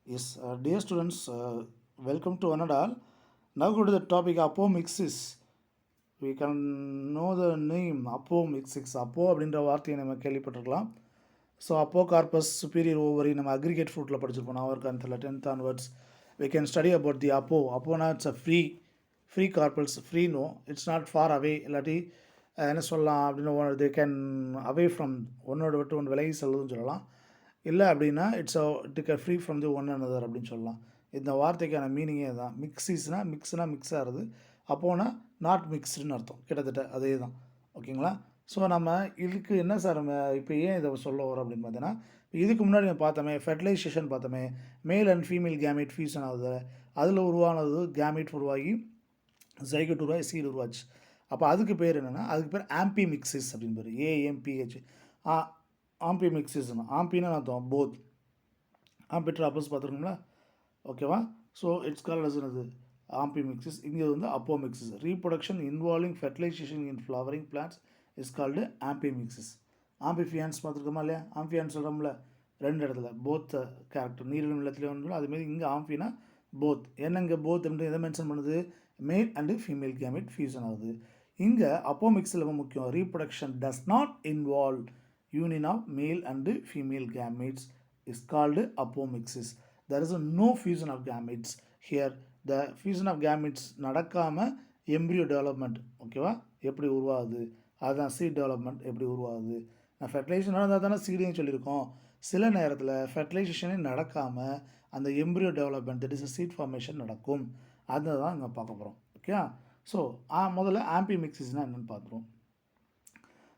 Yes, dear students, welcome to one and all. Now go to the topic apomixis. We can know the name apomixis. அப்போ அப்படின்ற வார்த்தையை நம்ம கேள்விப்பட்டிருக்கலாம். So அப்போ corpus superior ovary நம்ம aggregate ஃப்ரூட்டில் படிச்சிருப்போம் நான் ஒரு கணத்தில் 10th onwards. We can study about the அப்போனா it's a free carpels free no it's not far away இல்லாட்டி என்ன சொல்லலாம் அப்படின்னு தே கேன் அவே ஃப்ரம் ஒன்னோட விட்டு ஒன்று விலகி செல்லுதுன்னு சொல்லலாம். இல்லை அப்படின்னா it free from the one another அப்படின்னு சொல்லலாம். இந்த வார்த்தைக்கான மீனிங்கே தான். மிக்ஸ்னா மிக்ஸ் ஆகிறது. அப்போனா நாட் மிக்ஸ்டுன்னு அர்த்தம். கிட்டத்தட்ட அதே தான். ஓகேங்களா? ஸோ நம்ம இதுக்கு என்ன சார் நம்ம இப்போ ஏன் இதை சொல்ல வரோம் அப்படின்னு பார்த்தீங்கன்னா, இதுக்கு முன்னாடி நம்ம பார்த்தோமே ஃபெர்டிலைசேஷன் பார்த்தோமே, மேல் அண்ட் ஃபீமேல் கேமேட் ஃபியூஷன் ஆகுது. அதில் உருவானது கேமேட் உருவாகி ஜைகோட் உருவாகி சீடு உருவாச்சு. அப்போ அதுக்கு பேர் என்னென்னா, அதுக்கு பேர் ஆம்பிமிக்சிஸ் அப்படின்னு பேர். AMPH ஆம்பிமிக்சிஸ்னா ஆம்பின்னு அர்த்தம் போத். ஆம்பிட்ரு அப்போஸ் பார்த்துருக்கோங்களா? ஓகேவா? ஸோ இட்ஸ் கால்ட் அஸ் என்னது ஆம்பிமிக்சிஸ். இங்கே வந்து apomixis. Reproduction involving fertilization in flowering plants is called amphimixis. Amphibians பார்த்துருக்கோமா இல்லையா? ஆம்பிஃபியான்ஸ் சொல்கிறோம்ல ரெண்டு இடத்துல போத் கேரக்டர் நீரிலும் இல்லத்துலேயும் ஒன்று. அதுமாரி இங்கே ஆம்பினா போத். என்ன இங்கே போத் என்று எதை மென்ஷன் பண்ணுது? மேல் அண்டு ஃபீமேல் கேமெட் ஃபியூஷன் ஆகுது. இங்கே அப்போமிக்ஸில் ரொம்ப முக்கியம். Reproduction does not involve union of male and female gametes is called apomixis. there is no fusion of gametes here. the fusion of gametes நடக்காமல் எம்ப்ரியோ டெவலப்மெண்ட் ஓகேவா எப்படி உருவாகுது, அதுதான் சீட் டெவலப்மெண்ட் எப்படி உருவாகுது. நான் ஃபெர்டிலைசேஷன் நடந்தால் தானே சீடையும் சொல்லியிருக்கோம். சில நேரத்தில் ஃபெர்டிலைசேஷனே நடக்காமல் அந்த embryo development that is seed formation நடக்கும். அதை தான் இங்கே பார்க்க போகிறோம். ஓகே. ஸோ முதல்ல ஆம்பிமிக்சிஸ்னால் என்னென்னு பார்த்துருவோம்.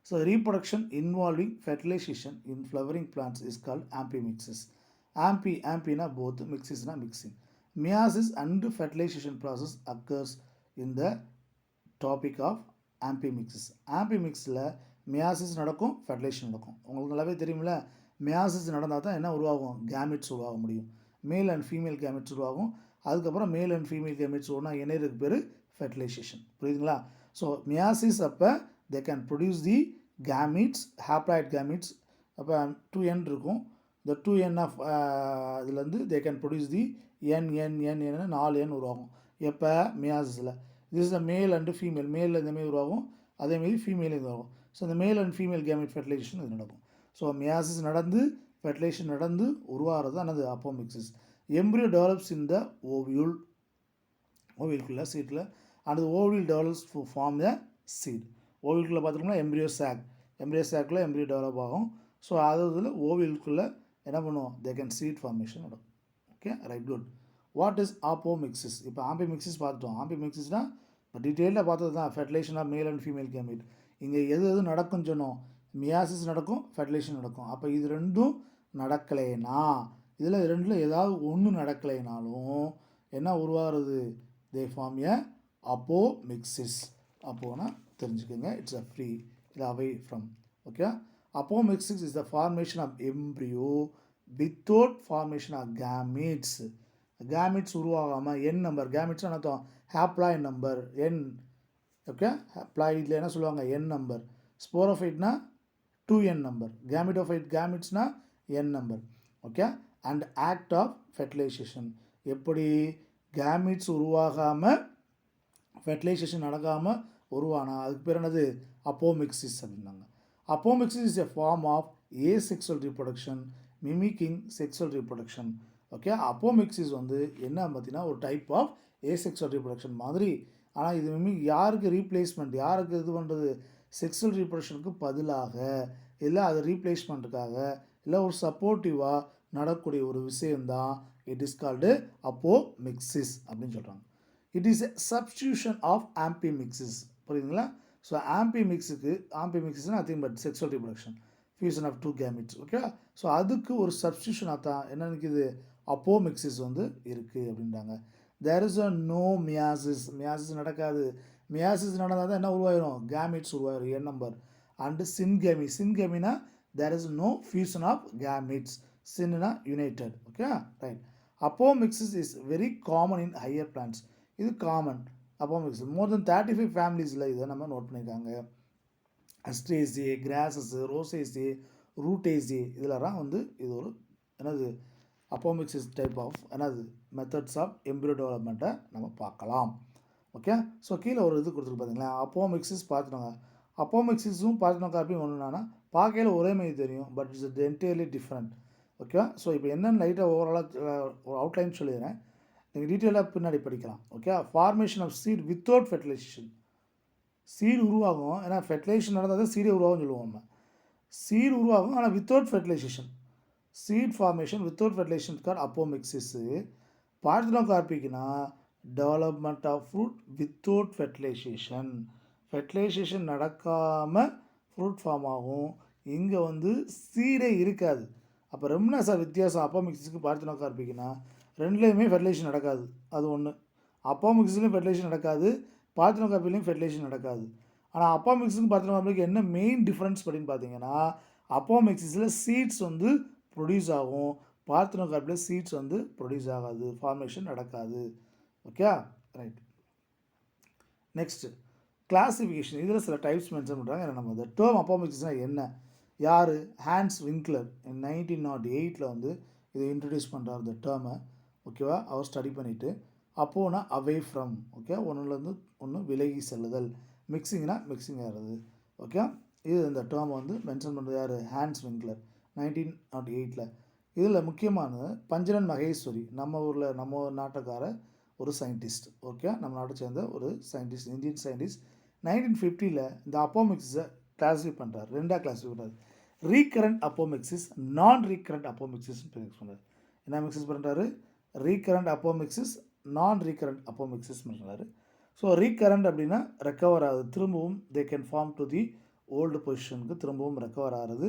So reproduction involving fertilization in flowering plants is called amphimixis. Ampina both, mixisna mixing. Meiosis and fertilization process occurs in the topic of ampimixis. Ampimixில் meiosis நடக்கும், fertilization நடக்கும். உங்களுக்கு நல்லாவே தெரியுமில்ல, meiosis நடந்தால் தான் என்ன உருவாகும்? கேமெட்ஸ் உருவாக முடியும். மேல் அண்ட் ஃபீமேல் கேமெட்ஸ் உருவாகும். அதுக்கப்புறம் மேல் அண்ட் ஃபீமேல் கேமெட்ஸ் ஒன்றா இணையதுக்கு பேர் ஃபெர்டிலைசேஷன். புரியுதுங்களா? ஸோ meiosis அப்போ they can produce the gametes, haploid gametes. அப்போ 2n இருக்கும். the 2n of இதுலேருந்து they can produce the n 4n உருவாகும். எப்போ? மியாசிஸில். this is the male and female. மேலில் இந்தமாரி உருவாகும், அதேமாரி ஃபீமேல் உருவாகும். ஸோ இந்த மேல் அண்ட் ஃபீமேல் கேமெட் ஃபெர்டிலைசேஷன் இது நடக்கும். ஸோ மியாசிஸ் நடந்து ஃபெர்டிலைசேஷன் நடந்து உருவாகிறது தான் apomixis. Embryo develops in the ஓவியல்குள்ளே சீட்டில் and ovule develops to form the seed. ஓவியல்குள்ளே பார்த்துட்டோம்னா எம்ப்ரியோ சாக்கில் எம்ப்ரியோ டெவலப் ஆகும். ஸோ அது இதில் ஓவியல்குள்ளே என்ன பண்ணுவோம்? தே கேன் சீட் ஃபார்மேஷன் நடக்கும். Okay, right, good. What is apomixis? இப்போ ஆம்பிமிக்சிஸ் பார்த்துட்டோம். ஆம்பிமிக்சிஸ்னால் இப்போ டீட்டெயிலாக பார்த்தது தான் fertilization of male and female gamete. இங்கே எது நடக்கும்னு சொன்னோம்? மியாசிஸ் நடக்கும், ஃபெர்டிலைசேஷன் நடக்கும். அப்போ இது ரெண்டும் நடக்கலைன்னா, இதில் ரெண்டில் ஏதாவது ஒன்று நடக்கலைனாலும் என்ன உருவாகிறது? They form a apomixis. அப்போனா தெரிஞ்சுக்கோங்க, இட்ஸ் அ ஃப்ரீ, இது away from. Okay. Apomixis is the formation of embryo without formation of gametes. Gametes உருவாகாமல் n நம்பர். gametes அர்த்தம் haploid number n. Okay, haploid என்ன சொல்லுவாங்க? n number. ஸ்போரோஃபைட்னா 2n number. gametesனா n number. Okay. And act of fertilization. எப்படி? gametes உருவாகாமல் fertilization நடக்காமல் உருவானா அதுக்கு பேர் என்னது? அப்போமிக்சிஸ் அப்படின்னாங்க. Apomixis is a form of asexual reproduction mimicking sexual reproduction. Okay. Apomixis வந்து என்ன பார்த்தீங்கன்னா ஒரு டைப் ஆஃப் ஏசெக்சுவல் ரீப்ரொடக்ஷன் மாதிரி. ஆனால் இது யாருக்கு ரீப்ளேஸ்மெண்ட், யாருக்கு இது பண்ணுறது? செக்ஸுவல் ரீப்ரொடக்ஷனுக்கு பதிலாக, இல்லை அதை ரீப்ளேஸ்மெண்ட்டுக்காக, இல்லை ஒரு சப்போர்ட்டிவாக நடக்கக்கூடிய ஒரு விஷயந்தான் இட் இஸ் கால்டு அப்போமிக்சிஸ் அப்படின்னு சொல்கிறாங்க. It is a substitution of amphimixis. புரியுதுங்களா? ஸோ ஆம்பிமிக்சிஸ்னா nothing but sexual reproduction, fusion of 2 gametes. Okay. So அதுக்கு ஒரு சப்ஸ்டியூஷனாக தான் என்ன நிற்கிது? அப்போமிக்சிஸ் வந்து இருக்குது அப்படின்றாங்க. There is a no meiosis நடக்காது. மியாசிஸ் நடந்தால் தான் என்ன உருவாயிரும்? கேமெட்ஸ் உருவாயிரும், n நம்பர். அண்டு சின்கேமினா there is no fusion of gametes. சின்னா united. Okay, right. Apomixis is very common in higher plants. இது காமன். அப்போமிக்சிஸ் மோர் தென் 35 ஃபேமிலிஸில் இதை நம்ம நோட் பண்ணியிருக்காங்க. அஸ்ட்ரேசி, கிராசஸ், ரோசேசி, ரூட்டேசி, இதெல்லாம் வந்து இது ஒரு என்னது அப்போமிக்சிஸ் டைப் ஆஃப் என்னது மெத்தட்ஸ் ஆஃப் எம்ப்ரியோ டெவலப்மெண்ட்டை நம்ம பார்க்கலாம். ஓகே, ஸோ கீழே ஒரு இது கொடுத்துருக்கு பார்த்தீங்களா, அப்போமிக்சிஸ் பார்த்துனோங்க. அப்போமிக்சிஸும் பார்த்தினோகார்பியும் ஒன்றுனா பார்க்கையில் ஒரே மாதிரி தெரியும், but it's entirely different. Okay, so இப்போ என்னென்னு லைட்டாக ஓவராலாக ஒரு அவுட்லைன் சொல்லிடுறேன், நீங்கள் டீட்டெயிலாக பின்னாடி படிக்கலாம். Okay, formation of seed without fertilisation. Seed உருவாகும், ஏன்னா ஃபெர்டிலைசேஷன் நடந்தால் தான் சீடே உருவாகும் சொல்லுவோம் நம்ம. சீடு உருவாகும், ஆனால் without fertilization. Seed formation without fertilization called apomixis. பார்த்தினோகார்பிக்னா development of fruit without fertilization. Fertilization நடக்காமல் ஃப்ரூட் ஃபார்ம் ஆகும். இங்கே வந்து சீடே இருக்காது. அப்போ ரெம்னா சார் வித்தியாசம் அப்போமிக்சிஸுக்கு பார்த்தினோகார்பிக்னா, ரெண்டுலேயுமே ஃபெர்டிலைசேஷன் நடக்காது. அது ஒன்று. அப்போமிக்சிஸ்லையும் ஃபெர்டிலைசேஷன் நடக்காது, பார்த்தினோகார்பிலையும் ஃபெர்டிலைசேஷன் நடக்காது. ஆனால் அப்போமிக்சிஸுக்கும் பார்த்தினோகார்பிக்கு என்ன மெயின் டிஃப்ரென்ஸ் அப்படின்னு பார்த்தீங்கன்னா, அப்போமிக்சிஸில் சீட்ஸ் வந்து ப்ரொடியூஸ் ஆகும், பார்த்தினோகார்பில் சீட்ஸ் வந்து ப்ரொடியூஸ் ஆகாது, ஃபார்மேஷன் நடக்காது. Okay, right. Next classification. இதில் சில டைப்ஸ் மென்ஷன் பண்ணுறாங்க. நம்ம இந்த டேர்ம் அப்போமிக்சிஸ்னால் என்ன, யார், ஹான்ஸ் விங்க்லர் 1908 வந்து இதை இன்ட்ரடியூஸ் பண்ணுறார் இந்த டேர்மை. ஓகேவா, அவர் ஸ்டடி பண்ணிவிட்டு அப்போனா அவே ஃப்ரம், ஓகே, ஒன்றுலேருந்து ஒன்று விலகி செல்லுதல், மிக்சிங்னா மிக்சிங் ஆகிறது. ஓகே, இது இந்த டேர்மை வந்து மென்ஷன் பண்ணுறது யார், ஹான்ஸ் விங்க்லர் 1908. இதில் முக்கியமானது பஞ்சரன் மகேஸ்வரி, நம்ம ஊரில் நம்ம நாட்டுக்கார ஒரு சயின்டிஸ்ட். ஓகே, நம்ம நாட்டை சேர்ந்த ஒரு சயின்டிஸ்ட், இந்தியன் சயின்டிஸ்ட். 1950 இந்த அப்போமிக்சிஸை கிளாஸிஃபை பண்ணுறாரு, ரெண்டாக கிளாஸிஃபை பண்ணுறாரு. Recurrent apomixis, non recurrent apomixis பண்ணுறாரு. என்ன மிக்சிஸ் பண்ணுறாரு, recurrent apomixis, non recurrent apomixis பண்ணுறாரு. ஸோ ரீகரண்ட் அப்படின்னா ரெக்கவர் ஆகுது, திரும்பவும் they can form to the old பொசிஷனுக்கு திரும்பவும் ரெக்கவர் ஆகிறது.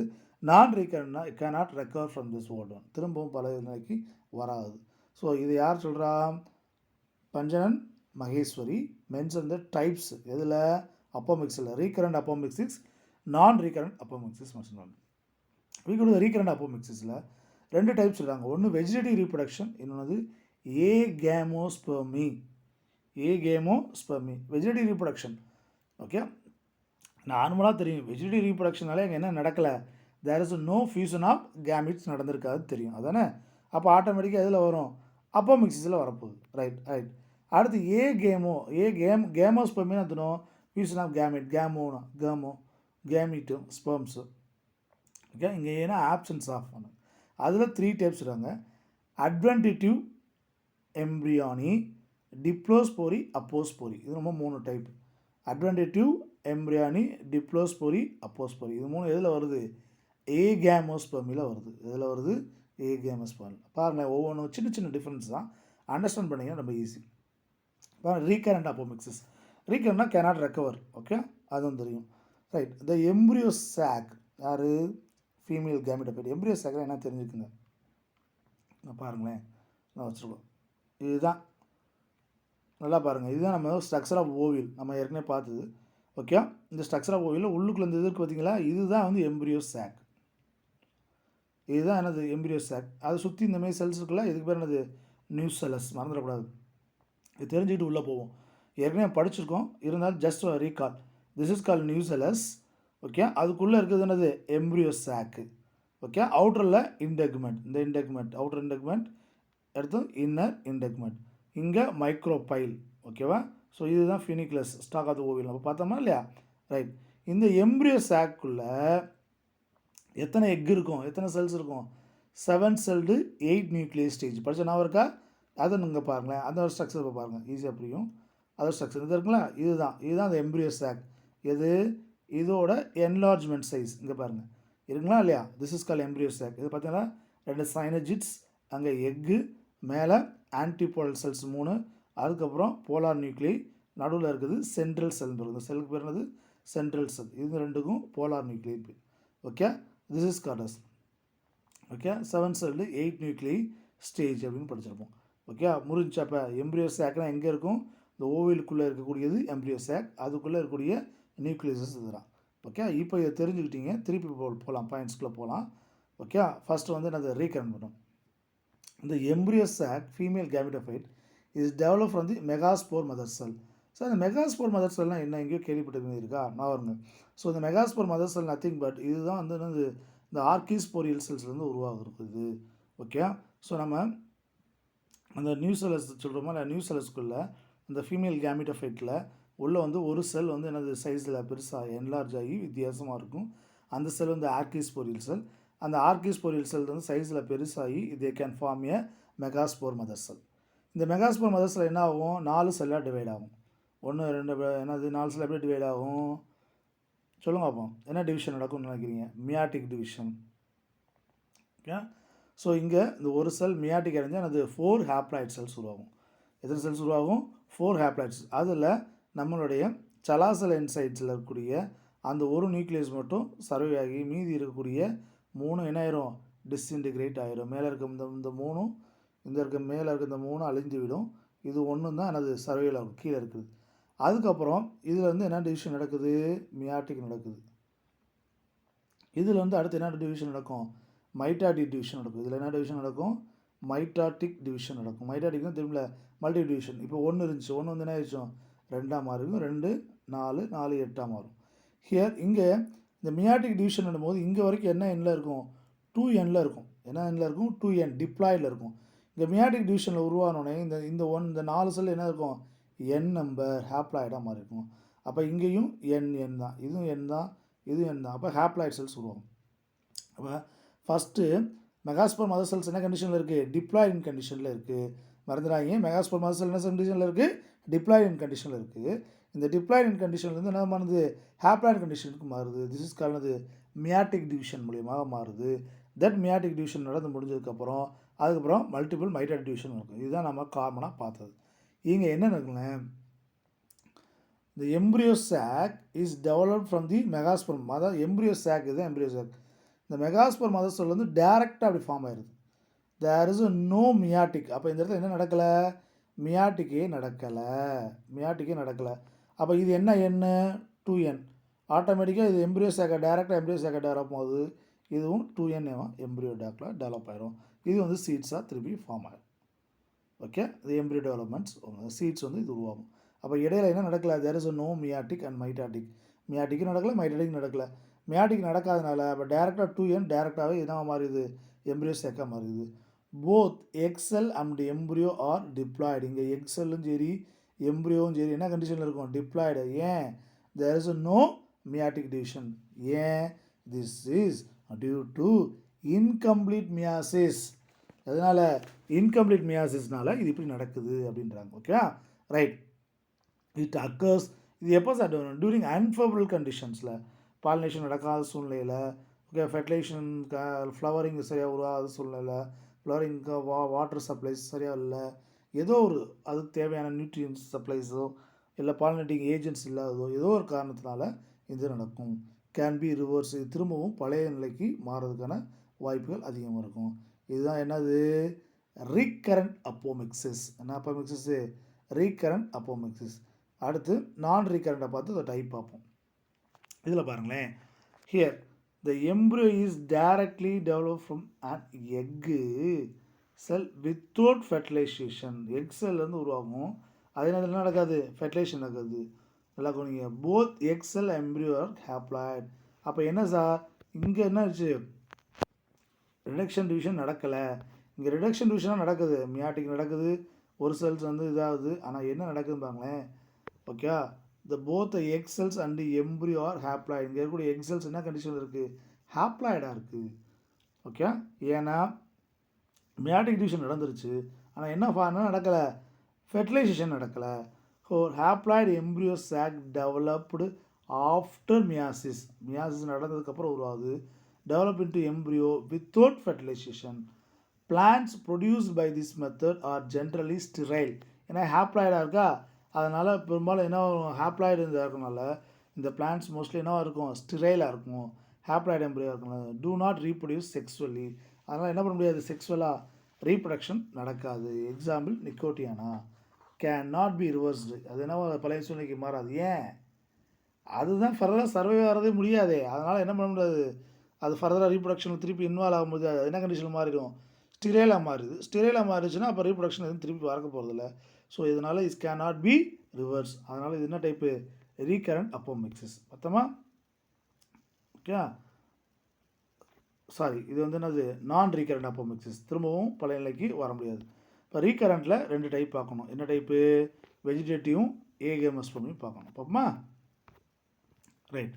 நான் ரீகரண்ட்னா it can not recover from this old one, திரும்பவும் பழைய நிலைக்கு வராது. ஸோ இது யார் சொல்கிறா, Panchanan Maheshwari mention the types எதில், அப்போமிக்ஸில் recurrent apomixis, non recurrent apomixis mention பண்ணு. வீக்கோட ரீகரண்ட் அப்போமிக்சிஸில் ரெண்டு டைப்ஸ் இருக்காங்க. ஒன்று வெஜிடேட்டிவ் ரீப்ரொடக்ஷன், இன்னொன்று agamospermy. Agamospermy vegetative reproduction. Okay, நார்மலாக தெரியும் வெஜிடேட்டிவ் ரீப்ரொடக்ஷனால இங்கே என்ன நடக்கலை, there is no fusion of gametes நடந்திருக்காது தெரியும், அதானே. அப்போ ஆட்டோமேட்டிக்காக எதில் வரும், அப்போமிக்சிஸில் வரப்போகுது. Right right. அடுத்து கேமோஸ்பெர்மின்னு அர்த்தம் ஃபியூஷன் ஆஃப் கேமிட், கேமிட்டும் ஸ்பெர்ம்ஸு. ஓகே, இங்கே ஏன்னா ஆப்சன்ஸ் ஆஃப் ஒன்று. அதில் 3 டைப்ஸ் இருக்காங்க. அட்வென்டிட்டிவ் எம்ப்ரியானி, டிப்ளோஸ்போரி, அப்போஸ்போரி. இது ரொம்ப 3 டைப். அட்வென்டிட்டிவ் எம்ப்ரியானி, டிப்ளோஸ்போரி, அப்போஸ்போரி. இது 3 எதில் வருது, ஏகேமோஸ்பெர்மியில் வருது. எதில் வருது, ஏகேமோஸ்பெர்மில். பாருங்களேன், ஒவ்வொன்றும் சின்ன சின்ன டிஃப்ரென்ஸ் தான், அண்டர்ஸ்டாண்ட் பண்ணிங்கன்னா ரொம்ப ஈஸி. பாருங்கள், ரீகரண்ட் அப்போமிக்சிஸ். ரீகரண்ட்னா கேனாட் ரெக்கவர். ஓகே, அதுவும் தெரியும். ரைட். இந்த எம்ப்ரியோ சாக் யார், ஃபீமேல் கேமெட்டோஃபைட். எம்ப்ரியோ சாக்னா என்ன தெரிஞ்சுக்குங்க, பாருங்களேன், நான் வச்சுருக்கோம். இதுதான் நல்லா பாருங்கள், இதுதான் நம்ம ஸ்ட்ரக்சர் ஆஃப் ஓவில் நம்ம ஏற்கனவே பார்த்தது. ஓகே, இந்த ஸ்ட்ரக்சர் ஆஃப் ஓவியில் உள்ளுக்குள்ள இந்த இதுக்கு பார்த்தீங்களா, இதுதான் வந்து எம்ப்ரியோ சாக். இதுதான் என்னது, எம்ப்ரியோ சாக். அதை சுற்றி இந்த மாதிரி செல்ஸ் இருக்குல்ல, இதுக்கு பேர் என்னது, நியூசெலஸ். மறந்துடக்கூடாது, இது தெரிஞ்சுக்கிட்டு உள்ளே போவோம். ஏற்கனவே படிச்சிருக்கோம், இருந்தாலும் just recall. This is call nucleus. Okay, அதுக்குள்ளே இருக்கிறது என்னது, எம்ப்ரியோ சாக்கு. ஓகே, அவுட்டரில் இன்டெக்மெண்ட், இந்த இன்டெக்மெண்ட் அவுட்டர் இன்டெக்மெண்ட், அடுத்து இன்னர் இன்டெக்மெண்ட், இங்கே மைக்ரோபைல். ஓகேவா, ஸோ இதுதான் ஃபினிக்லஸ் ஸ்டாக் ஆஃப் த ஓவில் நம்ம பார்த்தோமா இல்லையா. ரைட். இந்த எம்ப்ரியோ சாக்குள்ளே எத்தனை எக் இருக்கும், எத்தனை செல்ஸ் இருக்கும், 7 செல்டு 8 நியூக்ளியஸ் ஸ்டேஜ். படித்த நான் இருக்கா, அதை நீங்கள் பாருங்களேன், அந்த ஒரு ஸ்ட்ரக்சர் இப்போ பாருங்கள், ஈஸியாக புரியும். அதர் ஸ்ட்ரக்சர் இது இருக்குங்களா, இதுதான் அந்த எம்ப்ரியோ சாக். எது, இதோட என்லார்ஜ்மெண்ட் சைஸ் இங்கே பாருங்கள் இருக்குங்களா இல்லையா. This is call embryo chalk. இது பார்த்தீங்கன்னா 2 சைனஜிட்ஸ், அங்கே எக்கு, மேலே ஆன்டிபோலர் செல்ஸ் 3, அதுக்கப்புறம் போலார் நியூக்ளியை, நடுவில் இருக்குது சென்ட்ரல் செல். இந்த செல்லுக்கு பேர் என்னது, சென்ட்ரல் செல். இது ரெண்டுக்கும் polar nuclei. Okay, this is called okay 7 celled 8 nuclei stage அப்படின்னு படிச்சிருப்போம். ஓகே, முடிஞ்சு. அப்போ எம்ப்ரியோ சாக்னா எங்கே இருக்கும், இந்த ஓவிலுக்குள்ளே இருக்கக்கூடியது எம்ப்ரியோ சாக், அதுக்குள்ளே இருக்கக்கூடிய நியூக்ளியஸஸ் இதுதான். ஓகே, இப்போ இதை தெரிஞ்சுக்கிட்டீங்க, திருப்பி போகலாம், பாயிண்ட்ஸ்குள்ளே போகலாம். ஓகே, ஃபஸ்ட்டு வந்து நான் அதை ரீகரண்ட் பண்ணும். இந்த embryo chalk female gametophyte is develop from the megaspore mother sell. So அந்த மெகாஸ்போர் மதர் செல்னால் என்ன, எங்கேயோ கேள்விப்பட்டது இருக்கா, நான் வருங்க. ஸோ இந்த megaspore mother sell nothing but இதுதான் வந்து இந்த ஆர்கிஸ்போரியல் செல்ஸ்லேருந்து உருவாகிறது. ஓகே, ஸோ நம்ம அந்த நியூசெல்லஸ் சொல்கிறோமோ இல்லை நியூசெல்லஸ்குள்ளே அந்த ஃபீமேல் கேமிட்டோஃபைட்டில் உள்ளே வந்து ஒரு செல் வந்து என்னது சைஸில் பெருசாக என்லார்ஜ் ஆகி வித்தியாசமாக இருக்கும். அந்த செல் வந்து ஆர்கிஸ்போரியல் செல். அந்த ஆர்கிஸ்போரியல் செல் வந்து சைஸில் பெருசாகி they can form a megaspore mother cell. இந்த மெகாஸ்போர் மதர் செல் என்ன ஆகும்? 4 செல்லாக டிவைட் ஆகும். 1 2 என்னது 4 செல் எப்படி டிவைட் ஆகும் சொல்லுங்க பார்ப்போம். என்ன டிவிஷன் நடக்கும்னு நினைக்கிறீங்க? Meiotic division. ஓகே. ஸோ இங்கே இந்த ஒரு செல் மியாட்டிக் அடைஞ்சால் அது 4 ஹேப்ளாய்ட் செல்ஸ் உருவாகும். எத்தனை செல்ஸ் உருவாகும்? 4 ஹேப்ளாய்ட்ஸ். அதில் நம்மளுடைய சலாசல் என்சைட்ஸில் இருக்கக்கூடிய அந்த ஒரு நியூக்ளியஸ் மட்டும் சர்வே ஆகி மீதி இருக்கக்கூடிய 3 என்ன ஆயிரும்? டிஸ்இன்டிகிரேட் ஆயிரும். மேலே இருக்க இந்த 3 மேலே இருக்க இந்த 3 அழிஞ்சு விடும். இது ஒன்று தான் எனது சர்வேயில் கீழே இருக்குது. அதுக்கப்புறம் இதில் வந்து என்ன டிவிஷன் நடக்குது? மியாட்டிக் நடக்குது. இதில் வந்து அடுத்து என்ன டிவிஷன் நடக்கும்? மைட்டாட்டிக் டிவிஷன் நடக்கும். இதில் என்ன டிவிஷன் நடக்கும்? மைட்டாட்டிக் டிவிஷன் நடக்கும். மைட்டாட்டிக்னா திரும்ப மல்டி டிவிஷன். இப்போ 1 இருந்துச்சு, 1 வந்து என்ன ஆயிடுச்சோம்? 2ஆக மாறும். 2 4 4 8ஆக மாறும். ஹியர் இங்கே இந்த மியாட்டிக் டிவிஷன் பண்ணும்போது இங்கே வரைக்கும் என்ன எண்ணில் இருக்கும்? 2n இருக்கும். என்ன எண்ணில் இருக்கும்? 2n டிப்ளாய்டில் இருக்கும். இந்த மியாட்டிக் டிவிஷனில் உருவானோடனே இந்த 4 செல் என்ன இருக்கும்? n நம்பர் ஹேப்ளாய்டாக மாறி இருக்கும். அப்போ இங்கேயும் n தான், இதுவும் n தான், இதுவும் n தான். அப்போ ஹேப்ளாய்ட் செல்ஸ் உருவாகும். அப்போ ஃபஸ்ட்டு மெகாஸ்போர் மதர் செல்ஸ் என்ன கண்டிஷனில் இருக்குது? டிப்ளாய்டின் கண்டிஷனில் இருக்குது. மறந்துடாங்க, மெகாஸ்போர் மதர் செல் என்ன கண்டிஷனில் இருக்குது? டிப்ளாய்டின் கண்டிஷனில் இருக்குது. இந்த டிப்ளாய்டின் கண்டிஷன்லேருந்து என்ன மாறுது? ஹேப்ளாய்ட் கண்டிஷனுக்கு மாறுது. This is called meiotic division மூலியமாக மாறுது. தட் மியாட்டிக் டிவிஷன் நடந்து முடிஞ்சதுக்கப்புறம் அதுக்கப்புறம் மல்டிபிள் மைட்டாட்டிக் டிவிஷன் இருக்கும். இதுதான் நம்ம காமனாக பார்த்தது. இங்கே என்ன இருக்குங்க? The embryo sac is developed from the megasperm. அதாவது embryo sac இதுதான் embryo sac. இந்த மெகாஸ்பர் மதர் செல் வந்து டேரெக்டாக அப்படி ஃபார்ம் ஆயிடுது. There is no meiotic. அப்போ இந்த இடத்துல என்ன நடக்கலை? மியாட்டிக்கே நடக்கலை. அப்போ இது என்ன 2n. ஆட்டோமேட்டிக்காக இது எம்ப்ரியோ சேக்கை டேரெக்டாக எம்ப்ரியோ சேக்கை டெவலப் ஆகுது. இதுவும் 2n எம்ப்ரியோ டேக்கில் டெவலப் ஆயிரும். இது வந்து சீட்ஸாக திருப்பி ஃபார்ம் ஆகிடும். ஓகே. இது எம்ப்ரியோ டெவலப்மெண்ட்ஸ் சீட்ஸ் வந்து இது உருவாகும். அப்போ இடையில என்ன நடக்கலை? There is no meiotic and mitotic. மியாட்டிக்கும் நடக்கலை, மைட்டாட்டிக் நடக்கலை. மியாட்டிக் நடக்காதனால அப்போ டேரெக்டாக 2n டேரெக்டாகவே என்னவா மாறிடுது? எம்ப்ரியோ சேக்காக மாறிடுது. Both egg cell and embryo are diploid. இங்கே எக்ஸெல்லும் சரி எம்ப்ரியோவும் சரி என்ன கண்டிஷனில் இருக்கும்? டிப்ளாய்டு. ஏன்? There is no meiotic division. ஏன்? This is due to incomplete meiosis. அதனால் இன்கம்ப்ளீட் மியாசிஸ்னால இது இப்படி நடக்குது அப்படின்றாங்க. Okay right. It occurs. இது எப்போ சார் டூரிங் அன்ஃபேவரபிள் கண்டிஷன்ஸில், பாலினேஷன் நடக்காத சூழ்நிலையில், ஓகே, ஃபெர்டிலைசேஷன் ஃப்ளவரிங் சரியாக உருவாகாத சூழ்நிலை, ஃப்ளவரிங்க்கு வாட்டர் சப்ளைஸ் சரியாக இல்லை, ஏதோ ஒரு அதுக்கு தேவையான நியூட்ரியன்ஸ் சப்ளைஸோ இல்லை பாலினேட்டிங் ஏஜென்ட்ஸ் இல்லாததோ ஏதோ ஒரு காரணத்தினால இது நடக்கும். Can be reverse. இது திரும்பவும் பழைய நிலைக்கு மாறதுக்கான வாய்ப்புகள் அதிகமாக இருக்கும். இதுதான் என்னது? Recurrent apomixis. என்ன அப்போமிக்சிஸ்? Recurrent apomixis. அடுத்து நான் ரீகரண்ட்டை பார்த்து அதை டைப் பார்ப்போம். இதில் பாருங்களேன். Here the embryo is directly develop from an egg cell without fertilization. Egg செல்லேருந்து உருவாகும். அதே நேரத்தில் என்ன நடக்காது? ஃபெர்டிலைசேஷன் நடக்காது. நல்லா கவனிங்க. Both egg cell embryo are haploid. அப்போ என்ன சார் இங்கே என்ன ஆச்சு? ரிடக்ஷன் டிவிஷன் நடக்கலை. இங்கே ரிடக்ஷன் டிவிஷனாக நடக்குது. மியாட்டிக் நடக்குது, ஒரு செல்ஸ் வந்து இதாகுது. ஆனால் என்ன நடக்குதுன்னு பாருங்களேன். Okay. The both egg cells and embryo are haploid. இங்கே இருக்கக்கூடிய எக் செல்ஸ் என்ன கண்டிஷனில் இருக்குது? ஹேப்ளாய்டாக இருக்குது. ஓகே. ஏன்னா மியாட்டிக் டிவிஷன் நடந்துருச்சு, ஆனால் என்ன நடக்கலை? ஃபெர்டிலைசேஷன் நடக்கலை. So haploid embryo sac developed after meiosis. Meiosis நடந்ததுக்கப்புறம் உருவாகுது. Develop into embryo without fertilization. Plants produced by this method are generally sterile. ஏன்னா ஹேப்ளாய்டாக இருக்கா, அதனால் பெரும்பாலும் என்ன ஹேப்ளாய்டு இருக்கனால இந்த பிளான்ட்ஸ் மோஸ்ட்லி என்னவாக இருக்கும்? ஸ்டிரைலாக இருக்கும். ஹேப்ளாய்டு எம்ப்ரியோ இருக்கனால டூ நாட் ரீப்ரொடியூஸ் செக்ஸுவலி. அதனால் என்ன பண்ண முடியாது? செக்ஸுவலாக ரீப்ரொடக்ஷன் நடக்காது. Example Nicotiana. Can not be reversed. அது என்ன பழைய சூழ்நிலைக்கு மாறாது. ஏன்? அதுதான் ஃபர்தராக சர்வே ஆகிறதே முடியாதே. அதனால் என்ன பண்ண முடியாது? அது ஃபர்தராக ரீப்ரொடக்ஷனில் திருப்பி இன்வால்வ் ஆக முடியாது. அது என்ன கண்டிஷனில் மாறிடும்? ஸ்டிரைலாக மாறுது. ஸ்டிரைலாக மாறிடுச்சுன்னா அப்போ ரீப்ரொடக்ஷன் எதுவும் திருப்பி வரக்க போகிறதில்ல. ஸோ இதனால் is can not B reverse. அதனால் இது என்ன டைப்பு? Recurrent apomixis. மொத்தமாக ஓகே. சாரி, இது வந்து என்னது நான் ரீகரண்ட் அப்போமிக்சிஸ், திரும்பவும் பழைய நிலைக்கு வர முடியாது. இப்போ ரீகரண்ட்டில் 2 டைப் பார்க்கணும். என்ன டைப்பு? வெஜிடேட்டிவும் ஏகேஎம்எஸ் ஸ்பெர்மையும் பார்க்கணும். பார்ப்போமா? ரைட்.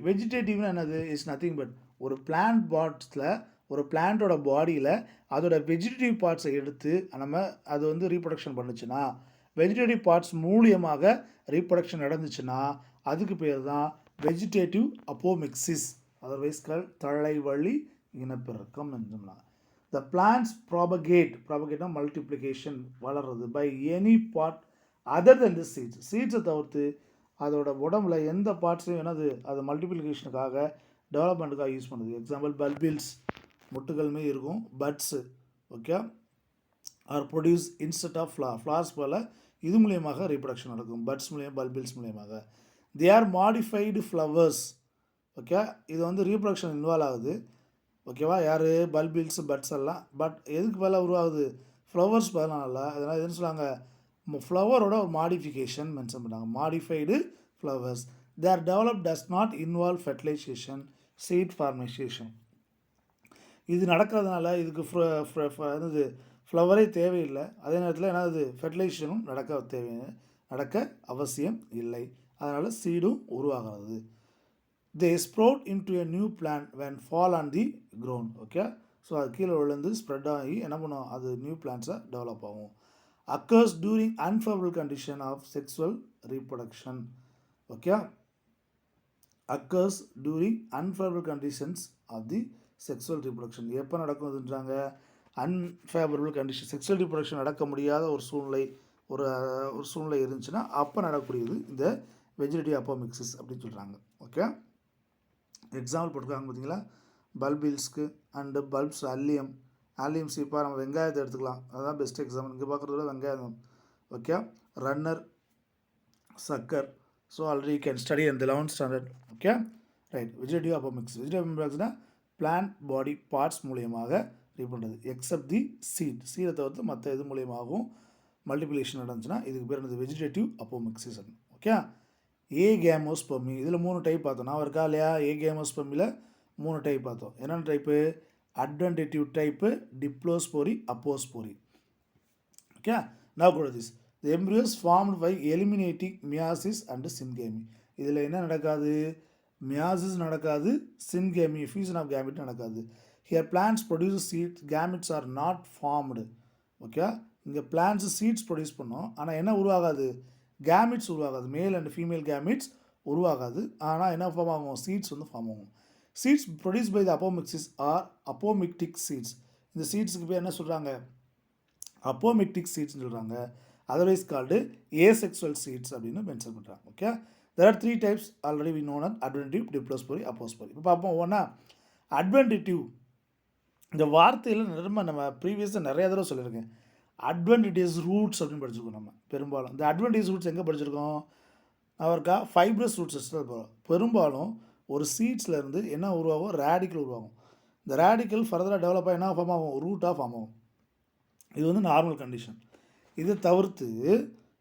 வெஜிடேட்டிவ்னா என்னது? இஸ் நத்திங் பட் ஒரு பிளான்ட் பார்ட்ஸில், ஒரு பிளான்ட்டோட பாடியில் அதோட வெஜிடேட்டிவ் பார்ட்ஸை எடுத்து நம்ம அது வந்து ரீப்ரொடக்ஷன் பண்ணுச்சுன்னா, வெஜிடேட்டிவ் பார்ட்ஸ் மூலியமாக ரீப்ரொடக்ஷன் நடந்துச்சுன்னா அதுக்கு பேர் தான் வெஜிடேட்டிவ் அப்போமிக்சிஸ், அதர்வைஸ் கால் தழைவழி இனப்பெருக்கம் என்றும்னா. த பிளான்ட்ஸ் ப்ராபகேட்னா மல்டிப்ளிகேஷன், வளர்றது by any part other than the seeds, சீட்ஸை தவிர்த்து அதோட உடம்புல எந்த பார்ட்ஸையும் என்னது அது மல்டிப்ளிகேஷனுக்காக டெவலப்மெண்ட்டுக்காக யூஸ் பண்ணுது. எக்ஸாம்பிள் பல்பில்ஸ், முட்டுகள்மே இருக்கும். Buds, okay, or produce instead of flowers போல் இது மூலியமாக ரீப்ரொடக்ஷன் நடக்கும். பட்ஸ் மூலியமாக, பல்பில்ஸ் மூலியமாக. They are modified flowers, okay, இது வந்து ரீப்ரொடக்ஷன் இன்வால்வ் ஆகுது. ஓகேவா? யார்? பல்பில்ஸ், பட்ஸ் எல்லாம். பட் எதுக்கு பதிலாக உருவாகுது? ஃப்ளவர்ஸ் பதிலாக. அதனால் எதுன்னு சொல்லுவாங்க? ஃப்ளவரோட ஒரு மாடிஃபிகேஷன் மென்ஷன் பண்ணாங்க. Modified flowers there develop does not involve fertilisation, seed formation. இது நடக்கிறதுனால இதுக்கு என்னது ஃப்ளவரே தேவையில்லை. அதே நேரத்தில் என்னது ஃபெர்டிலைசேஷனும் நடக்க அவசியம் இல்லை. அதனால் சீடும் உருவாகிறது. They sprout into a new plant when fall on the ground, okay. So அது கீழே விழுந்து ஸ்ப்ரெட் ஆகி என்ன பண்ணும்? அது நியூ பிளான்ட்ஸாக டெவலப் ஆகும். occurs during unfavorable condition of sexual reproduction, okay, occurs during unfavorable conditions of the sexual reproduction. எப்போ நடக்குதுன்றாங்க? அன்ஃபேவரபிள் கண்டிஷன், செக்ஷுவல் ரீப்ரொடக்ஷன் நடக்க முடியாத ஒரு சூழ்நிலை இருந்துச்சுன்னா அப்போ நடக்கக்கூடியது இந்த வெஜிடேட்டிவ் அப்போமிக்சிஸ் அப்படின்னு சொல்கிறாங்க. ஓகே, எக்ஸாம்பிள் போட்டிருக்காங்க பார்த்தீங்களா? பல்பில்ஸ்க்கு அண்டு பல்ப்ஸ், ஆலியம் சீப்பாக நம்ம வெங்காயத்தை எடுத்துக்கலாம், அதுதான் பெஸ்ட் எக்ஸாம்பிள். இங்கே பார்க்குறத விட வெங்காயம், okay. Runner, sucker. So already can study இந்த 11th standard, okay. Right. Vegetative அப்போமிக்ஸ்னால் பிளான்ட் பாடி பார்ட்ஸ் மூலியமாக ரீபண்றது, எக்ஸப்ட் தி சீடை தவிர்த்து மற்ற இது மூலியமாகவும் மல்டிப்ளிகேஷன் நடந்துச்சுன்னா இதுக்கு பேர் என்னது? Vegetative apomixis, okay. ஏகேமோஸ்பெர்மி, இதில் 3 டைப் பார்த்தோம். நான் இருக்கா இல்லையா? ஏகேமோஸ்பெர்மியில் 3 டைப் பார்த்தோம். என்னென்ன type? adventative type, diplospore, apostore. Okay, now go to this. The embryos formed by eliminating meiosis and syngamy. இதில் என்ன நடக்காது? meiosis நடக்காது, syngamy, fusion of gamete நடக்காது. Here plants produce seeds, gametes are not formed. Okay, இங்கே plants seeds produce பண்ணோம், ஆனால் என்ன உருவாகாது? gametes உருவாகாது. மேல் அண்ட் ஃபீமேல் gametes உருவாகாது, ஆனால் என்ன ஃபார்ம் ஆகும்? சீட்ஸ் வந்து ஃபார்ம் ஆகும். Seeds produced by the apomixis are apomictic seeds. இந்த சீட்ஸுக்கு பேர் என்ன சொல்கிறாங்க? அப்போமிக்டிக் சீட்ஸ்னு சொல்கிறாங்க. அதர்வைஸ் கால்டு ஏசெக்சுவல் சீட்ஸ் அப்படின்னு மென்ஷன் பண்ணுறாங்க. Okay, there are 3 types already we known as adventative, diplospore, apostore. இப்போ பார்ப்போம் ஒவ்வொன்றா. அட்வென்டிட்டிவ், இந்த வார்த்தையில் நம்ம ப்ரீவியஸாக நிறைய தடவை சொல்லியிருக்கேன். அட்வென்டிட்டியஸ் ரூட்ஸ் அப்படின்னு படிச்சிருக்கோம் நம்ம பெரும்பாலும். இந்த அட்வென்டிட்டியஸ் ரூட்ஸ் எங்கே படிச்சிருக்கோம்? அவருக்கா ஃபைப்ரஸ் ரூட்ஸ் பெரும்பாலும் ஒரு சீட்ஸ்லேருந்து என்ன உருவாகும்? ரேடிக்கல் உருவாகும். இந்த ரேடிக்கல் ஃபர்தராக டெவலப் ஆகி என்ன ஃபார்ம் ஆகும்? ரூட்டாக ஃபார்ம் ஆகும். இது வந்து நார்மல் கண்டிஷன். இதை தவிர்த்து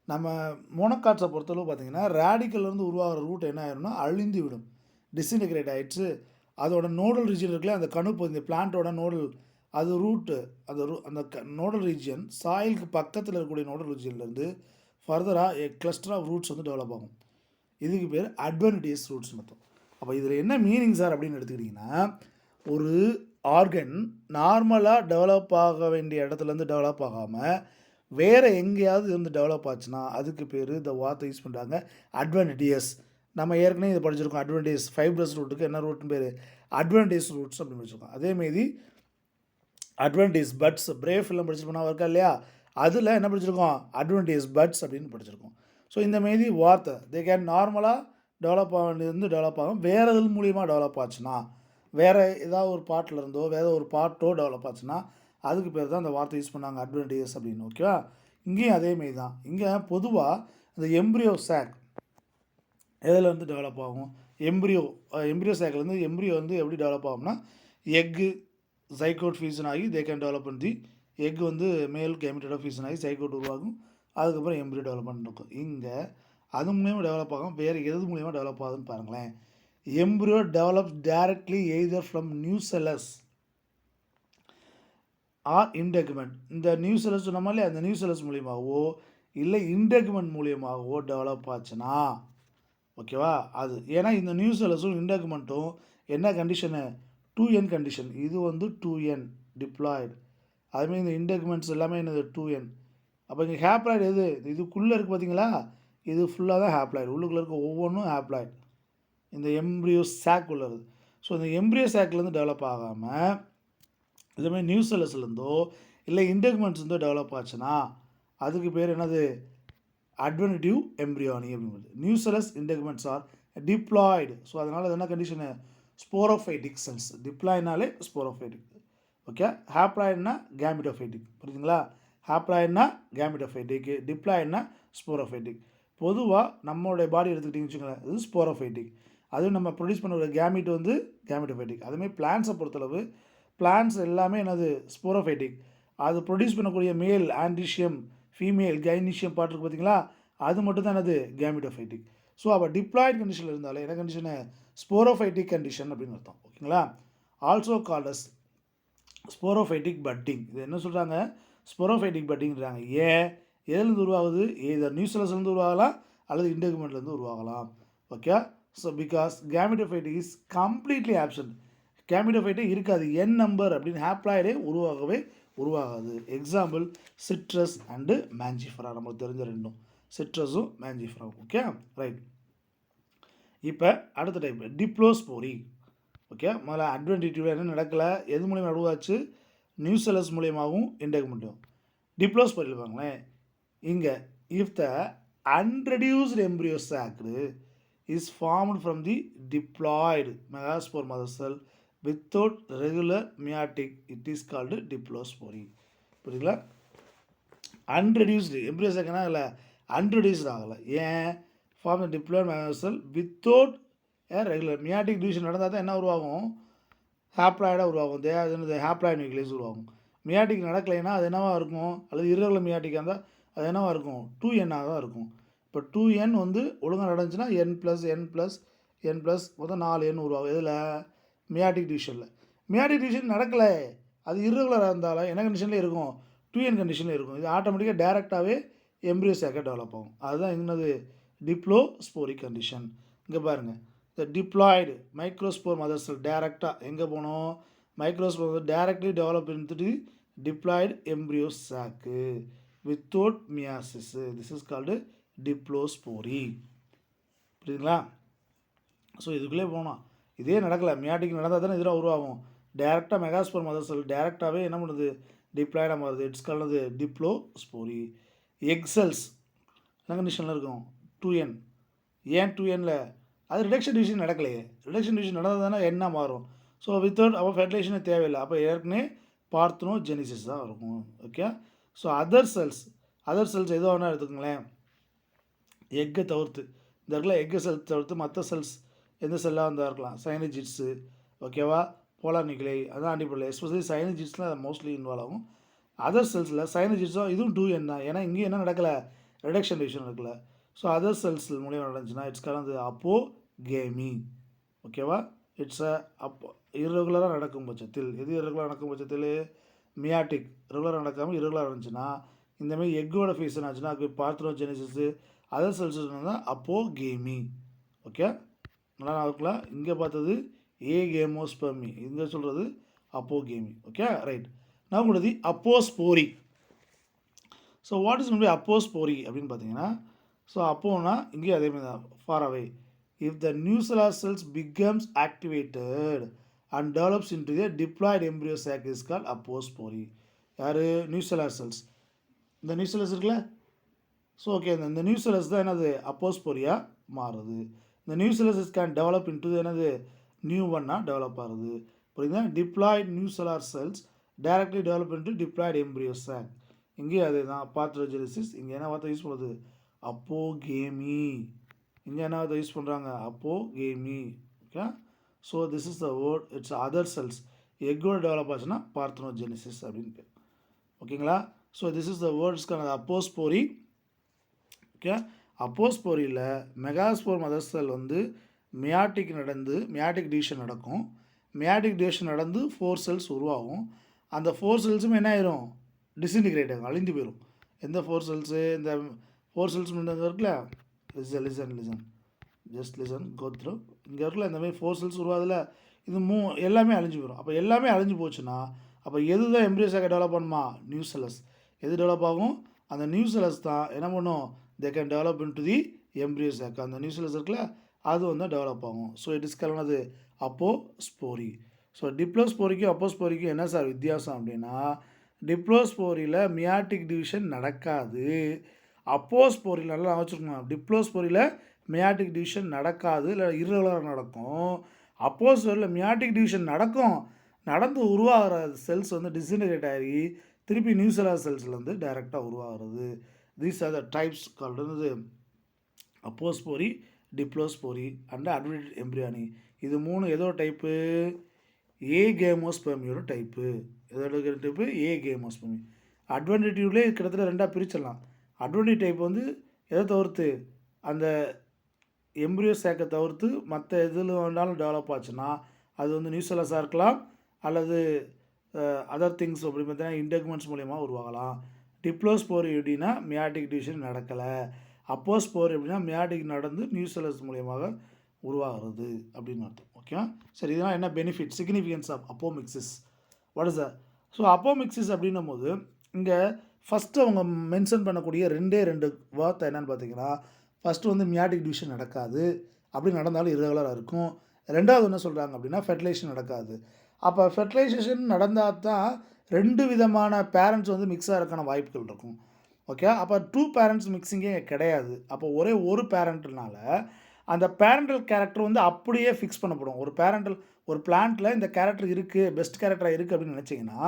நம்ம மோனோகாட்ஸை பொறுத்தளவு பார்த்திங்கன்னா ரேடிக்கல்லேருந்து உருவாகிற ரூட் என்ன ஆயிரும்னா அழிந்து விடும், டிஸ்இன்டகிரேட் ஆகிடுச்சு. அதோட நோடல் ரீஜன் இருக்குல்ல, அந்த கணுப்பு, இந்த பிளான்ட்டோட நோடல், அது ரூட்டு, அந்த நோடல் ரீஜியன் சாயிலுக்கு பக்கத்தில் இருக்கக்கூடிய நோடல் ரீஜியன்லேருந்து ஃபர்தராக கிளஸ்டர் ஆஃப் ரூட்ஸ் வந்து டெவலப் ஆகும். இதுக்கு பேர் அட்வென்டிட்டியஸ் ரூட்ஸ் மொத்தம். அப்போ இதில் என்ன மீனிங் சார் அப்படின்னு எடுத்துக்கிட்டிங்கன்னா, ஒரு ஆர்கன் நார்மலாக டெவலப் ஆக வேண்டிய இடத்துலேருந்து டெவலப் ஆகாமல் வேறு எங்கேயாவது இருந்து டெவலப் ஆச்சுன்னா அதுக்கு பேர் இந்த வார்த்தை யூஸ் பண்ணுறாங்க அட்வென்டிட்டியஸ். நம்ம ஏற்கனவே இதை படிச்சிருக்கோம். அட்வென்டிஸ் ஃபைப்ரஸ் ரூட்டுக்கு என்ன ரூட்னு பேர்? அட்வென்டிஸ் ரூட்ஸ் அப்படின்னு படிச்சிருக்கோம். அதேமாரி அட்வென்டிஸ் பட்ஸ், பிரேவ் ஃபில்லம் படிச்சிருக்கோம் இருக்கா இல்லையா? அதில் என்ன படிச்சிருக்கோம்? அட்வென்டிஸ் பட்ஸ் அப்படின்னு படிச்சிருக்கோம். ஸோ இந்தமாரி வார்த்தை தே கேன் நார்மலாக டெவலப் ஆக வேண்டியது டெவலப் ஆகும். வேறு இது மூலியமாக டெவலப் ஆச்சுன்னா, வேறு ஏதாவது ஒரு பார்ட்டில் இருந்தோ வேறு ஒரு பார்ட்டோ டெவலப் ஆச்சுன்னா அதுக்கு பேர் தான் அந்த வார்த்தை யூஸ் பண்ணாங்க அட்வென்டியஸ் அப்படின்னு. ஓகேவா? இங்கேயும் அதேமாரி தான். இங்கே பொதுவாக இந்த எம்ப்ரியோ சாக் எதுலேருந்து டெவலப் ஆகும்? எம்ப்ரியோ சாக்லேருந்து எம்ப்ரியோ வந்து எப்படி டெவலப் ஆகும்னா, எக்கு ஜைகோட் ஃபியூஷன் ஆகி தே கேன் டெவலப் பண்ணி, எக் வந்து மேல் கேமிட்டோட ஃபியூஷன் ஆகி ஜைகோட் உருவாகும். அதுக்கப்புறம் எம்ப்ரியோ டெவலப்மெண்ட் இருக்கும். இங்கே அது மூலியமாக டெவலப் ஆகும். வேறு எது மூலியமாக டெவலப் ஆகுதுன்னு பாருங்களேன். embryo develops directly either from nucellus or integument. இந்த நியூசெல்லஸ் சொன்னோமா இல்லையா, அந்த நியூசெல்லஸ் மூலியமாகவோ இல்லை இன்டெகுமெண்ட் மூலியமாகவோ டெவலப் ஆச்சுன்னா ஓகேவா, அது ஏன்னா இந்த நியூசெல்லஸும் இன்டெகுமெண்ட்டும் என்ன கண்டிஷனு, 2n கண்டிஷன். இது வந்து 2n டிப்ளாய்டு. அதுமாதிரி இந்த இன்டெகுமெண்ட்ஸ் எல்லாமே என்னது 2n. அப்போ இங்கே ஹேப்ளாய்டு எது, இதுக்குள்ளே இருக்குது பார்த்தீங்களா, இது ஃபுல்லாக தான் ஹேப்ளாய்டு. உள்ளுக்குள்ளே இருக்க ஒவ்வொன்றும் ஹேப்ளாய்டு, இந்த எம்ப்ரியோ சாக் உள்ளது. ஸோ இந்த எம்ப்ரியோ சாக்லேருந்து டெவலப் ஆகாமல் இதுமாதிரி நியூசெல்லஸ்லேருந்தோ இல்லை இன்டெகுமெண்ட்ஸ்லேருந்தோ டெவலப் ஆச்சுன்னா அதுக்கு பேர் என்னது, அட்வென்டிவ் எம்ப்ரியானி அப்படிங்கிறது. Nucellus integuments are diploid. So அதனால் அது என்ன கண்டிஷனு, ஸ்போரோஃபைட்டிக் செல்ஸ். டிப்ளாய்னாலே ஸ்போரோஃபைட்டிக். ஓகே, ஹேப்ளாய்டுனா கேமிட்டோஃபைட்டிக். புரியுதுங்களா, ஹேப்ளாய்டுனா கேமிட்டோஃபைட்டிக், டிப்ளாய்டுனா ஸ்போரோஃபைட்டிக். பொதுவாக நம்மளுடைய பாடி எடுத்துக்கிட்டிங்கன்னு வச்சுக்கோங்களேன், இது ஸ்போரோஃபைட்டிக். அதுவும் நம்ம ப்ரொடியூஸ் பண்ணுற கேமிட் வந்து கேமிட்டோஃபைட்டிக். அதுமாதிரி பிளான்ஸை பொறுத்தளவு பிளான்ஸ் எல்லாமே என்னது ஸ்போரோஃபைட்டிக். அது ப்ரொடியூஸ் பண்ணக்கூடிய மேல் ஆன்டிஷியம், ஃபீமேல் கைனீஷியம் பார்ட் இருக்குது பார்த்தீங்களா, அது மட்டும் தான் என்னது கேமிட்டோஃபைட்டிக். ஸோ அப்போ டிப்ளாய்டு கண்டிஷனில் இருந்தாலே என்ன கண்டிஷனு, ஸ்போரோஃபைட்டிக் கண்டிஷன் அப்படின்னு அர்த்தம். ஓகேங்களா, ஆல்சோ கால்டஸ் ஸ்போரோஃபைட்டிக் பட்டிங். இது என்ன சொல்கிறாங்க, ஸ்போரோஃபைட்டிக் பட்டிங்கிறாங்க. ஏன், எதுலேருந்து உருவாகுது, ஏதர் நியூசெல்லஸ்லேருந்து உருவாகலாம் அல்லது இன்டெகுமெண்ட்லேருந்து உருவாகலாம். Okay, so because gametophytic is completely absent. கேமிட்டோஃபைட்டே இருக்காது, என் நம்பர் அப்படின்னு ஹேப்ளாய்டே உருவாகாது. எக்ஸாம்பிள் சிட்ரஸ் அண்டு மேஞ்சிஃபரா, நம்மளுக்கு தெரிஞ்ச ரெண்டும், சிட்ரஸும் மேஞ்சிஃபரா. Okay right. இப்போ அடுத்த டைப் டிப்ளோஸ்போரி. ஓகே, முதல்ல அட்வென்டிட்டிவ் என்ன நடக்கலை, எது மூலியமாக உருவாச்சு, நியூசெல்லஸ் மூலியமாகவும் இன்டெகுமெண்ட்டும். டிப்ளோஸ்போரி இருப்பாங்களேன் இங்கே, if the unreduced embryo sac is formed from the diploid megaspore mother cell without regular meiotic, it is called diplospory. புரியுதுங்களா, அன்ரெடியூஸ்டு எம்ப்ரியோ சாக்னா இல்லை அன்ரெடியூஸ்டு ஆகலை. ஏன், form the diploid mega cell without regular meiotic division நடந்தால் தான் என்ன உருவாகும், ஹேப்ளாய்டாக உருவாகும். அது ஹேப்ளாய்டு நியூக்ளியஸ் உருவாகும். மியாட்டிக் நடக்கலைன்னா அது என்னவாக இருக்கும், அல்லது இரகுலர் மியாட்டிக்காக இருந்தால் அது என்னவாக இருக்கும், 2n தான் இருக்கும். இப்போ 2n வந்து ஒழுங்காக நடந்துச்சுன்னா n ப்ளஸ் மொத்தம் 4n உருவாகும். இதில் மியாட்டிக் டிவிஷனில். மியாட்டிக் டிவிஷன் நடக்கலை, அது இரகுலராக இருந்தாலும் என்ன கண்டிஷனில் இருக்கும், 2n கண்டிஷனில் இருக்கும். இது ஆட்டோமேட்டிக்காக டேரெக்டாகவே எம்ப்ரியோ சாக்காக டெவலப் ஆகும். அதுதான் என்னது டிப்ளோஸ்போரிக் கண்டிஷன். இங்கே பாருங்கள், இந்த டிப்ளாய்டு மைக்ரோஸ்போர் மதர் செல் டேரெக்டாக எங்கே போனோம், மைக்ரோஸ்போர் டேரெக்ட்லி டெவலப் பண்ணிட்டு diploid embryo sac without meiosis. This is called diplospory. புரியுதுங்களா, ஸோ இதுக்குள்ளே போனோம், இதே நடக்கலை, மியாட்டிக் நடந்தால் தானே இதில் உருவாகும். டேரெக்டாக மெகாஸ்போர் மதர் செல் டேரெக்டாகவே என்ன பண்ணுது, டிப்ளாய்டாக மாறுது. It's called டிப்ளோஸ்போரி. எக்ஸெல்ஸ் என்ன கண்டிஷனில் இருக்கும், 2n. ஏன் 2nல, அது ரிடக்ஷன் டிவிஷன் நடக்கலையே, ரிடக்ஷன் டிவிஷன் நடந்தால் தானே என்ன மாறும். ஸோ வித்தவுட் அப்போ ஃபெர்டிலைசேஷனே தேவையில்லை, அப்போ ஏற்கனவே பார்த்தனோ ஜெனிசிஸ் தான் இருக்கும். ஓகே, ஸோ அதர் செல்ஸ் எதுவும் வேணால் எடுத்துக்கோங்களேன், எக்கை தவிர்த்து, இந்த இடத்துல எக்கு செல் தவிர்த்து மற்ற செல்ஸ் எந்த செல்லாக இருந்தால் இருக்கலாம், சைனஜிட்ஸு, ஓகேவா, போலார் நியூக்ளை, அதான் அண்டிப்படலை, எஸ்பெஷலி சைனஜிட்ஸில் அது மோஸ்ட்லி இன்வால்வ் ஆகும். அதர் செல்ஸில் சைனஜிட்ஸும் இதுவும் 2n தான், ஏன்னா இங்கேயும் என்ன நடக்கலை, ரிடக்ஷன் டிவிஷன் நடக்கலை. ஸோ அதர் செல்ஸ் மூலியமாக நடந்துச்சுன்னா இட்ஸ் கலந்து அப்போகேமி. ஓகேவா, இட்ஸ் அப்போ இரகுலராக நடக்கும் பட்சத்தில், எது இரகுலராக நடக்கும் பட்சத்தில், மியாட்டிக் ரெகுலராக நடக்காமல் இரகுலராக இருந்துச்சுன்னா, இந்தமாதிரி எக்கோட ஃபேஸ் என்னாச்சுன்னா அது பார்த்தனோஜெனிசிஸு, அதர் செல்ஸ் தான் அப்போகேமி. ஓகே, நல்லா இருக்கலாம். இங்கே பார்த்தது ஏகேமோஸ்பெர்மி, இங்கே சொல்கிறது அப்போகேமி. Okay right. நான் உங்களுக்கு apospory. So what is by apospory அப்படின்னு பார்த்தீங்கன்னா, ஸோ அப்போனா இங்கேயும் அதேமாதிரி தான், far away. If the nucellar cells becomes activated and develops into the diploid embryo sac is called apospory. யார், நியூசெல்லர் செல்ஸ், இந்த நியூசெல்லர்ஸ் இருக்குல்ல. ஸோ ஓகே, இந்த நியூசெல்லர்ஸ் தான் என்னது அப்போஸ்போரியாக மாறுது. இந்த நியூசெல்லர்ஸ் கேன் டெவலப் இன்டு என்னது நியூ ஒன்னாக டெவலப் ஆகுது. புரியுதுங்களா, diploid nucellar cells directly develop into diploid embryo sac. இங்கேயும் அதே தான், பார்த்தோஜெனிசிஸ். இங்கே என்ன வார்த்தை யூஸ் பண்ணுறது, அப்போகேமி. இங்கே என்ன வார்த்தை யூஸ் பண்ணுறாங்க, apogamy. Okay, so this is the word. It's other cells எக்கோட டெவலப் ஆச்சுன்னா பார்த்தனோஜெனிசிஸ் அப்படின்னு பேர். ஓகேங்களா, ஸோ திஸ் இஸ் த வேர்ட்ஸ்க்கான அப்போஸ்போரி. ஓகே, அப்போஸ்போரியில் மெகாஸ்போர் மதர் செல் வந்து மியாட்டிக் டிவிஷன் நடக்கும். மியாட்டிக் டிவிஷன் நடந்து 4 செல்ஸ் உருவாகும். அந்த 4 செல்ஸும் என்ன ஆயிரும், டிஸ்இன்டிகிரேட் ஆகும், அழிந்து போயிடும். எந்த 4 செல்ஸு, இந்த 4 செல்ஸ் இருக்குல்ல, listen just listen go through. இங்கே இருக்குல்ல இந்த மாதிரி 4 செல்ஸ் உருவாதில், இது எல்லாமே அழிஞ்சு போயிடும். அப்போ எல்லாமே அழிஞ்சு போச்சுன்னா அப்போ எது தான் எம்ப்ரியோசாக்கை டெவலப் பண்ணுமா, நியூசெல்லஸ். எது டெவலப் ஆகும், அந்த நியூசெல்லஸ் தான் என்ன பண்ணும், they can develop into the embryo sac. அந்த நியூசெல்லஸ் இருக்குல்ல, அது வந்து டெவலப் ஆகும். So it is called apospory. So டிப்ளோஸ்போரிக்கும் அப்போஸ்போரிக்கும் என்ன சார் வித்தியாசம் அப்படின்னா, டிப்ளோஸ்போரியில் மியாட்டிக் டிவிஷன் நடக்காது. அப்போஸ்போரியில் நல்லா வச்சுருக்கணும், டிப்ளோஸ்போரியில் மியாட்டிக் டிவிஷன் நடக்காது, இல்லை இர்ரெகுலராக நடக்கும். அப்போஸ்போரியில் மியாட்டிக் டிவிஷன் நடக்கும், நடந்து உருவாகிற செல்ஸ் வந்து டிஸ்இன்டிகிரேட் ஆகி திருப்பி நியூசெல்லர் செல்ஸ்லேருந்து டைரெக்டாக உருவாகிறது. These are the types called apospory, diplospory and adventive embryony. இது 3 ஏதோ டைப்பு, ஏகேமோஸ்பெர்மியோட டைப்பு. எதோட டைப்பு, ஏகேமோஸ்பெர்மி. அட்வென்டிவ்லேயே கிட்டத்தட்ட 2ஆக பிரிச்சிடலாம். அட்வென்டிவ் டைப் வந்து எதை தவிர்த்து, அந்த எம்ப்ரியோசாக்கை தவிர்த்து மற்ற எதில் வேணாலும் டெவலப் ஆச்சுன்னா அது வந்து நியூசெல்லஸாக இருக்கலாம், அல்லது அதர் திங்ஸ் அப்படி பார்த்தீங்கன்னா இன்டெக்மெண்ட்ஸ் மூலயமா உருவாகலாம். டிப்ளோஸ்போரி எப்படின்னா மியாட்டிக் டிவிஷன் நடக்கலை, அப்போஸ்போர் எப்படின்னா மியாட்டிக் நடந்து நியூசெல்லஸ் மூலியமாக உருவாகிறது அப்படின்னு அர்த்தம். ஓகேவா? சரி, இதெல்லாம் என்ன benefit, significance of apomixis, what is that? So apomixis அப்படின்னும் போது இங்கே ஃபஸ்ட்டு அவங்க மென்ஷன் பண்ணக்கூடிய 2 வார்த்தை என்னென்னு பார்த்தீங்கன்னா, ஃபஸ்ட்டு வந்து மியாட்டிக் டிவிஷன் நடக்காது, அப்படி நடந்தாலும் இர்ரெகுலராக இருக்கும். 2வது என்ன சொல்கிறாங்க அப்படின்னா ஃபெர்டிலைசேஷன் நடக்காது. அப்போ ஃபெர்டிலைசேஷன் நடந்தால் தான் 2 விதமான பேரண்ட்ஸ் வந்து மிக்ஸ் ஆகிறதுக்கான வாய்ப்புகள் இருக்கும். ஓகே, அப்போ 2 பேரண்ட்ஸ் மிக்சிங்கே கிடையாது. அப்போ ஒரே ஒரு பேரண்ட்னால அந்த பேரண்டல் கேரக்டர் வந்து அப்படியே ஃபிக்ஸ் பண்ணப்படும். ஒரு பிளான்ட்டில் இந்த கேரக்டர் இருக்குது, பெஸ்ட் கேரக்டராக இருக்குது அப்படின்னு நினச்சிங்கன்னா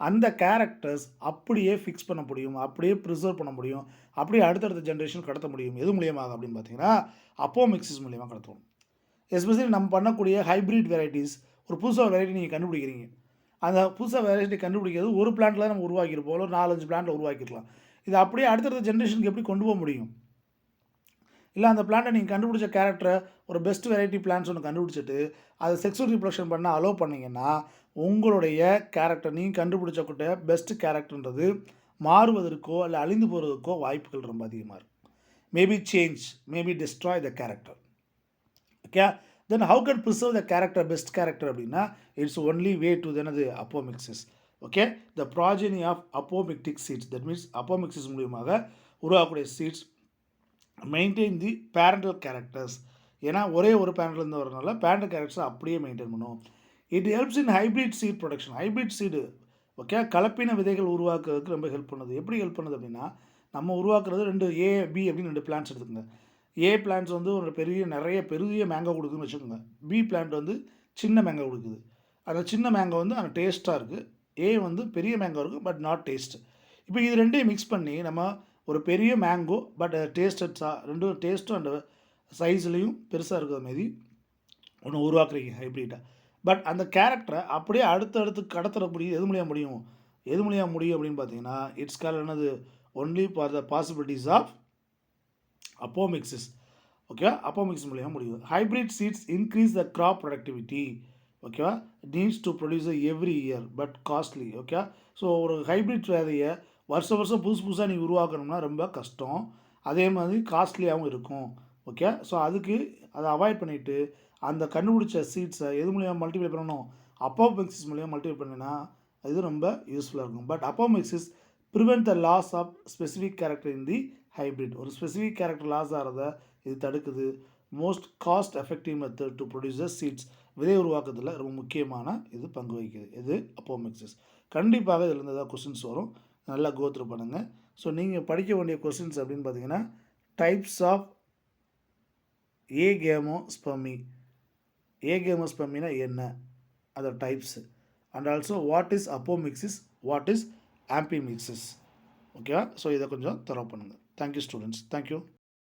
அந்த கேரக்டர்ஸ் அப்படியே ஃபிக்ஸ் பண்ண முடியும், அப்படியே ப்ரிசர்வ் பண்ண முடியும், அப்படியே அடுத்தடுத்த ஜென்ரேஷன் கடத்த முடியும். எது மூலியமாக அப்படின்னு பார்த்தீங்கன்னா அப்போமிக்சிஸ் மூலியமாக கடத்துவோம். எஸ்பெஷலி நம்ம பண்ணக்கூடிய ஹைப்ரிட் வெரைட்டிஸ், ஒரு புதுசாக வெரைட்டி நீங்கள் கண்டுபிடிக்கிறீங்க, அந்த புதுசாக வெரைட்டி கண்டுபிடிக்கிறது ஒரு பிளான்ட்டில் நம்ம உருவாக்கியிருப்போம், ஒரு 4-5 பிளான்ட்டில் உருவாக்கிருக்கலாம். இது அப்படியே அடுத்தடுத்த ஜென்ரேஷனுக்கு எப்படி கொண்டு போக முடியும்? இல்லை அந்த பிளான்ட்டை நீங்கள் கண்டுபிடிச்ச கேரக்டரை, ஒரு பெஸ்ட் வெரைட்டி பிளான்ஸ் ஒன்று கண்டுபிடிச்சிட்டு அதை செக்ஸுவல் ரிப்ரொடக்ஷன் பண்ண அலோவ் பண்ணிங்கன்னா உங்களுடைய கேரக்டர், நீங்கள் கண்டுபிடிச்சக்கூட்ட பெஸ்ட் கேரக்டர்ன்றது மாறுவதற்கோ இல்லை அழிந்து போகிறதுக்கோ வாய்ப்புகள் ரொம்ப அதிகமாக இருக்கும். Maybe change, maybe destroy the character. Okay, then how can preserve the character, best character அப்படின்னா இட்ஸ் ஒன்லி வே டு தெனது apomixis. Okay, the progeny of apomictic seeds, that means apomixis மூலியமாக உருவாக்கக்கூடிய seeds maintain the parental characters. ஏன்னா ஒரே ஒரு பேரண்ட்லேருந்து வரனால parental கேரக்டர்ஸை அப்படியே maintain பண்ணும். It helps in hybrid seed production. Hybrid seed okay கலப்பின விதைகள் உருவாக்குறதுக்கு ரொம்ப ஹெல்ப் பண்ணுது. எப்படி ஹெல்ப் பண்ணுது அப்படின்னா, நம்ம உருவாக்குறது 2 A, B அப்படின்னு 2 பிளான்ட்ஸ் எடுத்துக்கோங்க. ஏ பிளான்ட்ஸ் வந்து ஒரு நிறைய பெரிய மேங்கோ கொடுக்குதுன்னு வச்சுக்கோங்க. பி பிளான்ட் வந்து சின்ன மேங்கோ கொடுக்குது. அந்த சின்ன மேங்கோ வந்து அந்த டேஸ்ட்டாக இருக்குது. ஏ வந்து பெரிய மேங்கோ இருக்குது பட் நாட் டேஸ்ட். இப்போ இது 2ஐயும் மிக்ஸ் பண்ணி நம்ம ஒரு பெரிய மேங்கோ பட் டேஸ்டட்ஸாக 2 டேஸ்ட்டும் அந்த சைஸ்லேயும் பெருசாக இருக்கிற மாரி ஒன்று உருவாக்குறீங்க ஹைப்ரிட்டாக. பட் அந்த கேரக்டரை அப்படியே அடுத்தடுத்து கடத்துற முடியும். எது மூலியமாக முடியும் அப்படின்னு பார்த்தீங்கன்னா இட்ஸ் கால் என்னது, only for the possibilities of apomixis. ஓகேவா, அப்போமிக்ஸ் மூலியமாக முடியும். Hybrid seeds increase the crop productivity. ஓகேவா, needs to produce every year but costly. Okay, so ஒரு ஹைப்ரிட் விதையை வருஷம் புதுசாக நீங்கள் உருவாக்கணும்னா ரொம்ப கஷ்டம், அதே மாதிரி காஸ்ட்லியாகவும் இருக்கும். ஓகே, ஸோ அதுக்கு அதை அவாய்ட் பண்ணிவிட்டு அந்த கண்டுபிடிச்ச சீட்ஸை எது மூலியமாக மல்டிப்ளை பண்ணணும், அப்போமிக்சிஸ் மூலியமாக மல்டிப்ளை பண்ணினா இது ரொம்ப யூஸ்ஃபுல்லாக இருக்கும். But apomixis prevent the loss of specific character in the hybrid. ஒரு ஸ்பெசிஃபிக் கேரக்டர் லாஸ் ஆகிறத இது தடுக்குது. Most cost effective method to produce seeds. விதை உருவாக்கத்தில் ரொம்ப முக்கியமான இது பங்கு வகிக்குது. இது அப்போமிக்சிஸ். கண்டிப்பாக இதில் இருந்து ஏதாவது கொஸ்டின்ஸ் வரும், நல்லா கோத்ரூ பண்ணுங்கள். ஸோ நீங்கள் படிக்க வேண்டிய கொஸ்டின்ஸ் அப்படின்னு பார்த்தீங்கன்னா டைப்ஸ் ஆஃப் ஏகேமோஸ்பெர்மி. ஏகேமோஸ்பெர்மினா என்ன, other types, and also what is apomixis, what is amphimixis. ஓகேவா, ஸோ இதை கொஞ்சம் தரவு பண்ணுங்கள். Thank you students, thank you.